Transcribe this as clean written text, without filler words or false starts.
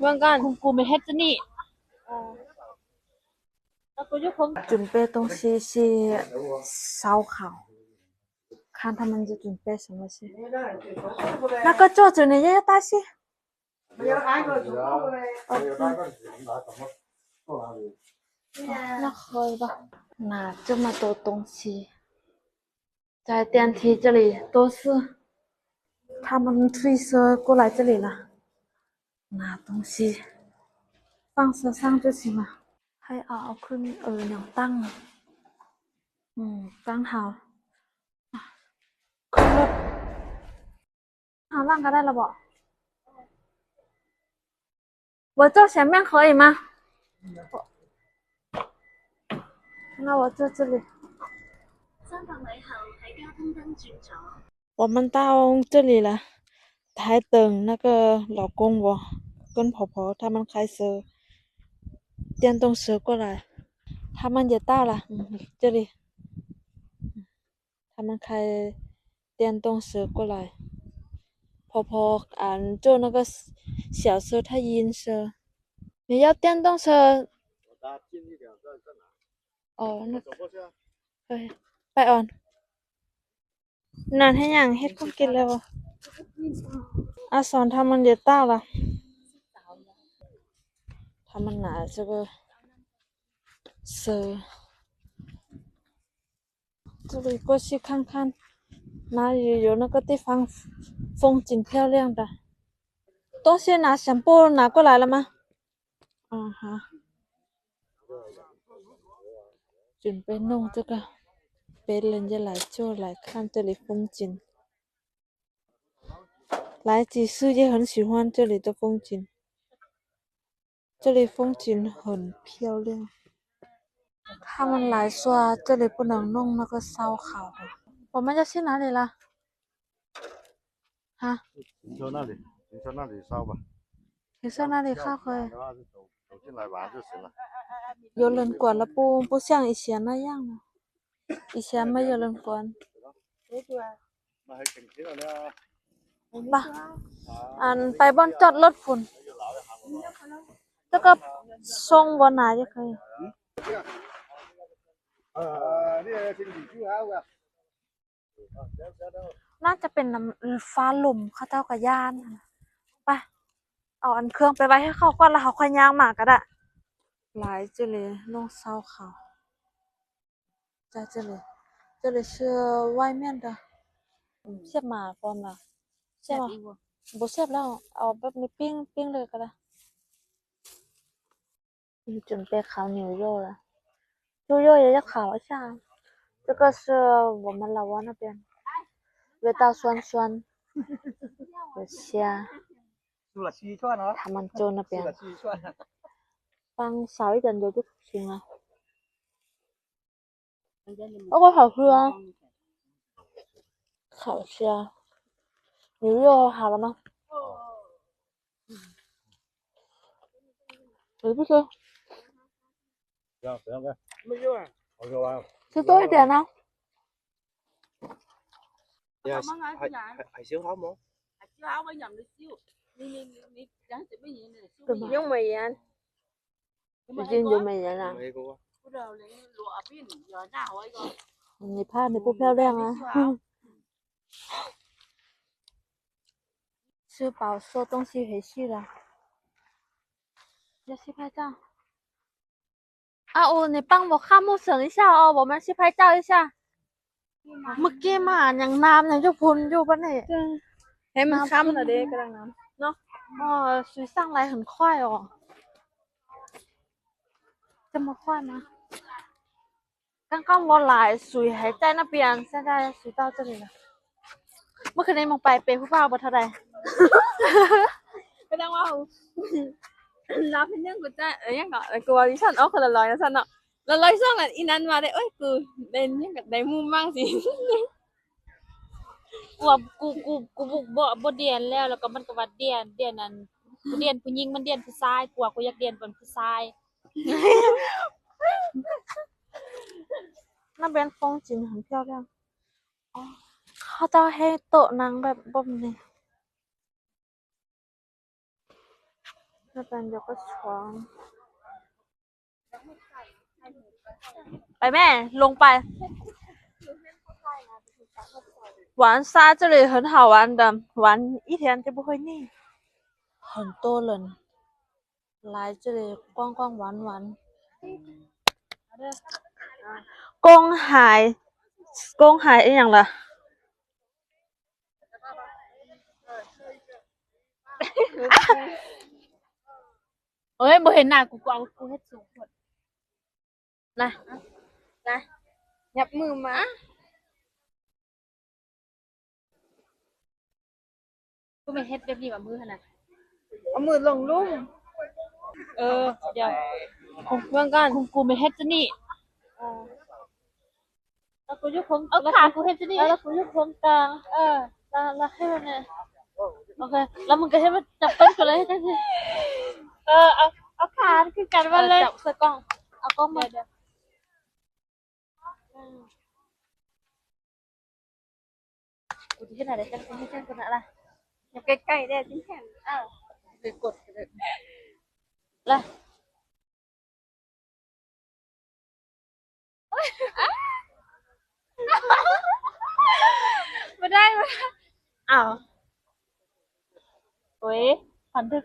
问干，我们黑着你。准备东西是烧烤，看他们就准备什么去。那个桌子你要带些。那可以吧？拿这么多东西，在电梯这里都是他们推车过来这里了，拿东西放车上就行了。ให้เอาขึ้นอย่างตั้งตั้ง好ขึ้นรถ好浪ก็ได้了不我坐前面可以吗那我坐这里我们到这里了还等那个老公我跟婆婆他们开车电动车过来他们也到了这里他们开电动车过来婆婆坐那个小车太阴车你要电动车哦那可以ไปอ่อนนานให้ยังเฮ็ดของกินแล้ว阿爽他们也到了他们拿这个蛇这里过去看看哪里有那个地方风景漂亮的东西拿全部拿过来了吗好准备弄这个别人家来就来看这里风景来几次也很喜欢这里的风景这里风景很漂亮他们来说这里不能弄那个烧烤的我们要去哪里了停车那里烧吧停车那里靠可以走进来玩就行了有人管了不像以前那样了以前没有人管ไปไปบนจอดรถฝุ่นแล้วก็ส่งบนไหนจะเคยน่าจะเป็นน้ำฟ้าหลุมเขาเจ้ากับย่านไปเอาอันเครื่องไปไว้ให้เขาก่อนแล้วเขาค่อยย่างมาก็ได้来这里弄烧烤在这里是外面的เสียบหมาก่อนล่ะเสียบบ่เสียบแล้วเอาแบบนี้ปิ้งเลยก็ได้准备烤牛肉了猪肉也要烤一下这个是我们老挝那边味道酸酸有虾他们就那边放少一点油就行了那个好吃啊烤虾牛肉好了吗吃不吃不要没有啊好吃完吃多一点呢係燒烤冇？係燒烤嗰人你燒，你想食乜嘢你就燒乜嘢。用美颜已经有美颜了。你怕你不漂亮啊？吃饱收东西回去了。要去拍照。你帮我看木绳一下哦，我们去拍照一下。เมื่อกี้มาอย่างน้ำเนี่ยจะพุ่นอยู่ปะเนี่ยให้มันค่ำหน่อยดิกำลังน้ำเนาะ水上来很快哦这么快吗刚刚我来水还在那边现在水到这里了เมื่อคืนนี้มองไปเปย์ผู้บ่าวบ่เท่าใดไม่ต้องว่าเราเป็นยังกูจะยังก็กูว่าดิฉันเอาคนละร้อยนะฉันเนาะแล้วร้อยสองอ่ะอีนั้นมาได้เอ้ยกูเด่นยังกับได้มุมบ้างสิกูบ่เดียนแล้วก็มันก็ว่าเดียนนั่นกูเดียนผู้หญิงมันเดียนผู้ชายกูว่ากูอยากเดียนเป็นผู้ชาย那边风景很漂亮เขาจะให้โต๊ะนั่งแบบนี้那边有个床。ไปแม่ลงไป玩沙这里很好玩的，玩一天就不会腻。很多人来这里逛逛玩玩。公海，公海一样的。เอ้ยบ่เห็นหน้ากูเอากูเฮ็ดสูงหมด นะนะยับมือมา กูไม่เฮ็ดแบบนี้ว่ามือขนาด เอามือลงลุ่ม เดี๋ยว เมื่อก่อน กูไม่เฮ็ดจะนี่ แล้วกูยกคง เอาขากูเฮ็ดจะนี่ แล้วกูยกคงกลางแล้วให้มันเนี่ยโอเคแล้วมึงก็ให้มันจับต้นกันเลยให้ได้สิ เอาขาคือกันว่าเลย จับใส่กล้องเอากล้องมา เดี๋ยวกูจะขนาดไหนกันกูไม่ใช่คนอะไร อย่าใกล้ๆได้ที่แขน ไปกดกันเลย เลยไม่ได้ไหม อ้าว โอ้ยพันทึก